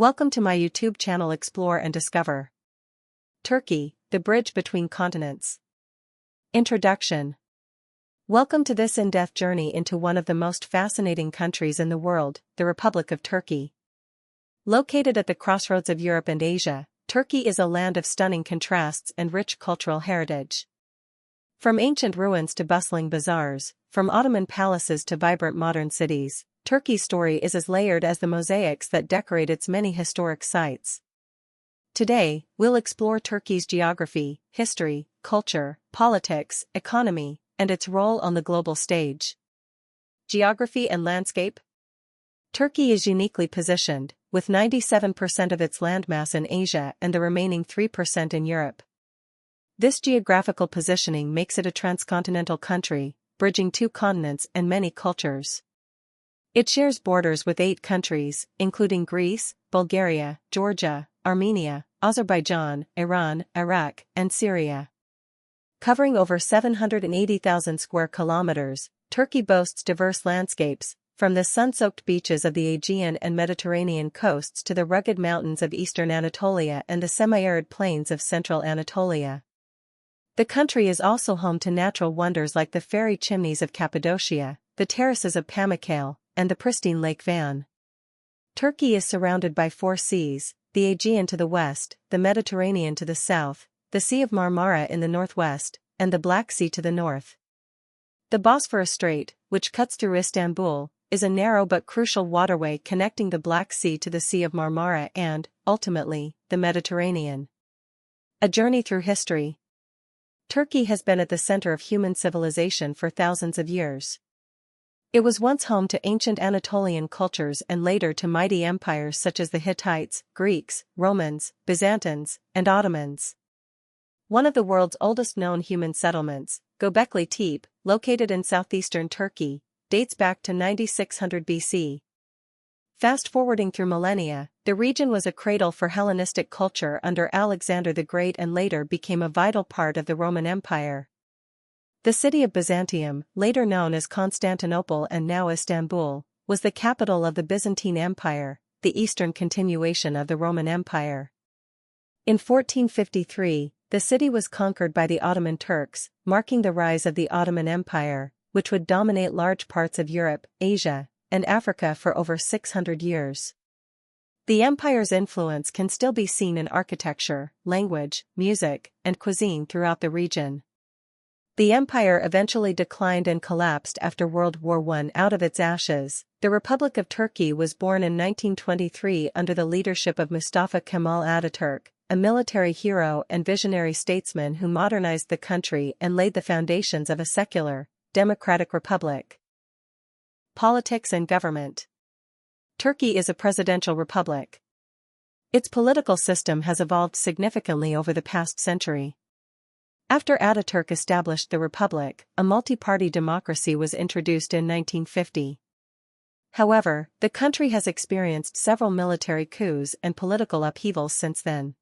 Welcome to my YouTube channel Explore and Discover. Turkey, the bridge between continents. Introduction. Welcome to this in-depth journey into one of the most fascinating countries in the world, the Republic of Turkey. Located at the crossroads of Europe and Asia, Turkey is a land of stunning contrasts and rich cultural heritage. From ancient ruins to bustling bazaars, from Ottoman palaces to vibrant modern cities, Turkey's story is as layered as the mosaics that decorate its many historic sites. Today, we'll explore Turkey's geography, history, culture, politics, economy, and its role on the global stage. Geography and landscape. Turkey is uniquely positioned, with 97% of its landmass in Asia and the remaining 3% in Europe. This geographical positioning makes it a transcontinental country, bridging two continents and many cultures. It shares borders with 8 countries, including Greece, Bulgaria, Georgia, Armenia, Azerbaijan, Iran, Iraq, and Syria. Covering over 780,000 square kilometers, Turkey boasts diverse landscapes, from the sun-soaked beaches of the Aegean and Mediterranean coasts to the rugged mountains of eastern Anatolia and the semi-arid plains of central Anatolia. The country is also home to natural wonders like the fairy chimneys of Cappadocia, the terraces of Pamukkale, and the pristine Lake Van. Turkey is surrounded by 4 seas, the Aegean to the west, the Mediterranean to the south, the Sea of Marmara in the northwest, and the Black Sea to the north. The Bosphorus Strait, which cuts through Istanbul, is a narrow but crucial waterway connecting the Black Sea to the Sea of Marmara and, ultimately, the Mediterranean. A journey through history. Turkey has been at the center of human civilization for thousands of years. It was once home to ancient Anatolian cultures and later to mighty empires such as the Hittites, Greeks, Romans, Byzantines, and Ottomans. One of the world's oldest known human settlements, Göbekli Tepe, located in southeastern Turkey, dates back to 9600 BC. Fast-forwarding through millennia, the region was a cradle for Hellenistic culture under Alexander the Great and later became a vital part of the Roman Empire. The city of Byzantium, later known as Constantinople and now Istanbul, was the capital of the Byzantine Empire, the eastern continuation of the Roman Empire. In 1453, the city was conquered by the Ottoman Turks, marking the rise of the Ottoman Empire, which would dominate large parts of Europe, Asia, and Africa for over 600 years. The empire's influence can still be seen in architecture, language, music, and cuisine throughout the region. The empire eventually declined and collapsed after World War I. Out of its ashes, the Republic of Turkey was born in 1923 under the leadership of Mustafa Kemal Ataturk, a military hero and visionary statesman who modernized the country and laid the foundations of a secular, democratic republic. Politics and government. Turkey is a presidential republic. Its political system has evolved significantly over the past century. After Ataturk established the republic, a multi-party democracy was introduced in 1950. However, the country has experienced several military coups and political upheavals since then.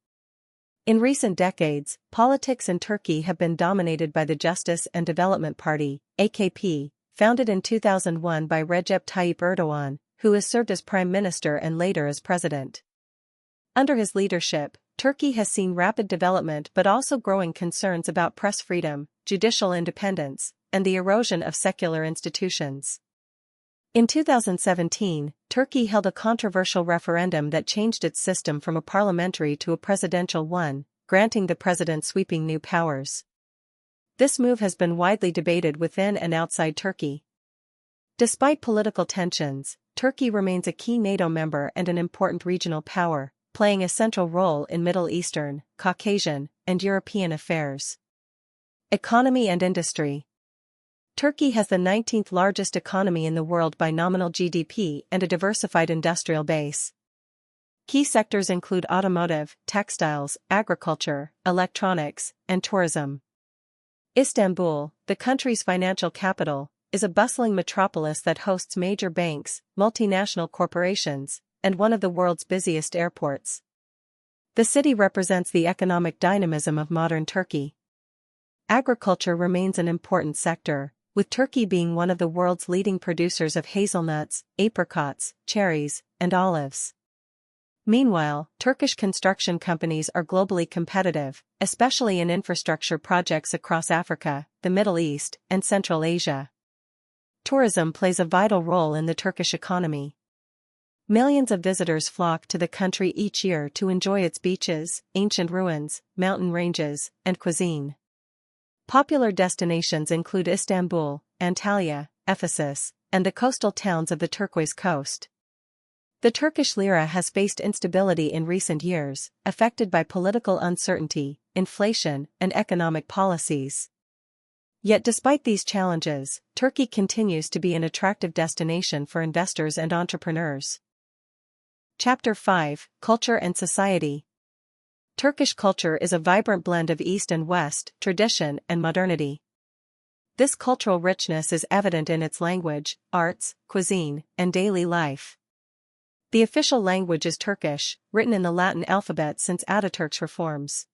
In recent decades, politics in Turkey have been dominated by the Justice and Development Party, AKP, founded in 2001 by Recep Tayyip Erdogan, who has served as prime minister and later as president. Under his leadership, Turkey has seen rapid development but also growing concerns about press freedom, judicial independence, and the erosion of secular institutions. In 2017, Turkey held a controversial referendum that changed its system from a parliamentary to a presidential one, granting the president sweeping new powers. This move has been widely debated within and outside Turkey. Despite political tensions, Turkey remains a key NATO member and an important regional power, playing a central role in Middle Eastern, Caucasian, and European affairs. Economy and industry. Turkey has the 19th largest economy in the world by nominal GDP and a diversified industrial base. Key sectors include automotive, textiles, agriculture, electronics, and tourism. Istanbul, the country's financial capital, is a bustling metropolis that hosts major banks, multinational corporations, and one of the world's busiest airports. The city represents the economic dynamism of modern Turkey. Agriculture remains an important sector, with Turkey being one of the world's leading producers of hazelnuts, apricots, cherries, and olives. Meanwhile, Turkish construction companies are globally competitive, especially in infrastructure projects across Africa, the Middle East, and Central Asia. Tourism plays a vital role in the Turkish economy. Millions of visitors flock to the country each year to enjoy its beaches, ancient ruins, mountain ranges, and cuisine. Popular destinations include Istanbul, Antalya, Ephesus, and the coastal towns of the Turquoise Coast. The Turkish lira has faced instability in recent years, affected by political uncertainty, inflation, and economic policies. Yet despite these challenges, Turkey continues to be an attractive destination for investors and entrepreneurs. Chapter 5: Culture and Society. Turkish culture is a vibrant blend of East and West, tradition and modernity. This cultural richness is evident in its language, arts, cuisine, and daily life. The official language is Turkish, written in the Latin alphabet since Ataturk's reforms.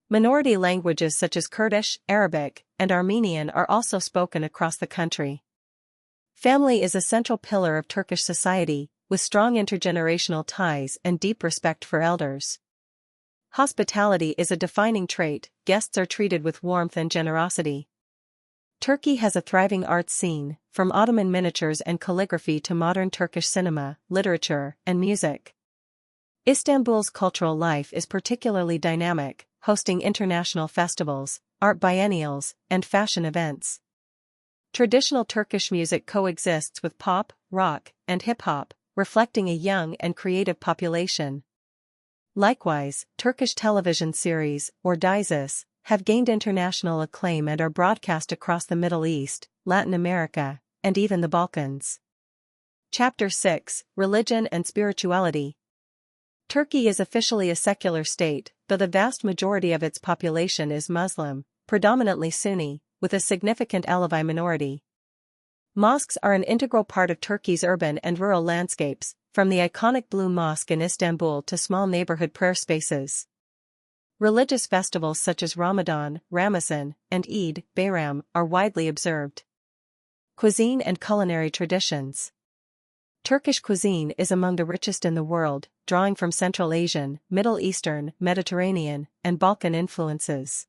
Minority languages such as Kurdish, Arabic, and Armenian are also spoken across the country. Family is a central pillar of Turkish society, with strong intergenerational ties and deep respect for elders. Hospitality is a defining trait, guests are treated with warmth and generosity. Turkey has a thriving arts scene, from Ottoman miniatures and calligraphy to modern Turkish cinema, literature, and music. Istanbul's cultural life is particularly dynamic, hosting international festivals, art biennials, and fashion events. Traditional Turkish music coexists with pop, rock, and hip-hop, reflecting a young and creative population. Likewise, Turkish television series, or dizes, have gained international acclaim and are broadcast across the Middle East, Latin America, and even the Balkans. Chapter 6: Religion and Spirituality. Turkey is officially a secular state, though the vast majority of its population is Muslim, predominantly Sunni, with a significant Alevi minority. Mosques are an integral part of Turkey's urban and rural landscapes, from the iconic Blue Mosque in Istanbul to small neighborhood prayer spaces. Religious festivals such as Ramadan, Ramazan, and Eid, Bayram, are widely observed. Cuisine and culinary traditions. Turkish cuisine is among the richest in the world, drawing from Central Asian, Middle Eastern, Mediterranean, and Balkan influences.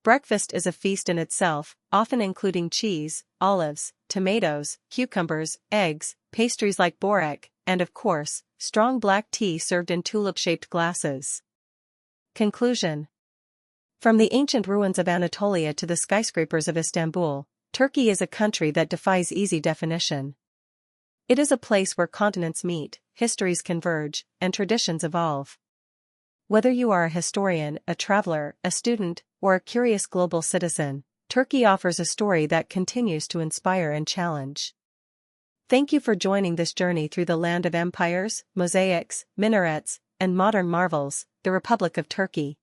Breakfast is a feast in itself, often including cheese, olives, tomatoes, cucumbers, eggs, pastries like börek, and of course, strong black tea served in tulip-shaped glasses. Conclusion. From the ancient ruins of Anatolia to the skyscrapers of Istanbul, Turkey is a country that defies easy definition. It is a place where continents meet, histories converge, and traditions evolve. Whether you are a historian, a traveler, a student, or a curious global citizen, Turkey offers a story that continues to inspire and challenge. Thank you for joining this journey through the land of empires, mosaics, minarets, and modern marvels, the Republic of Turkey.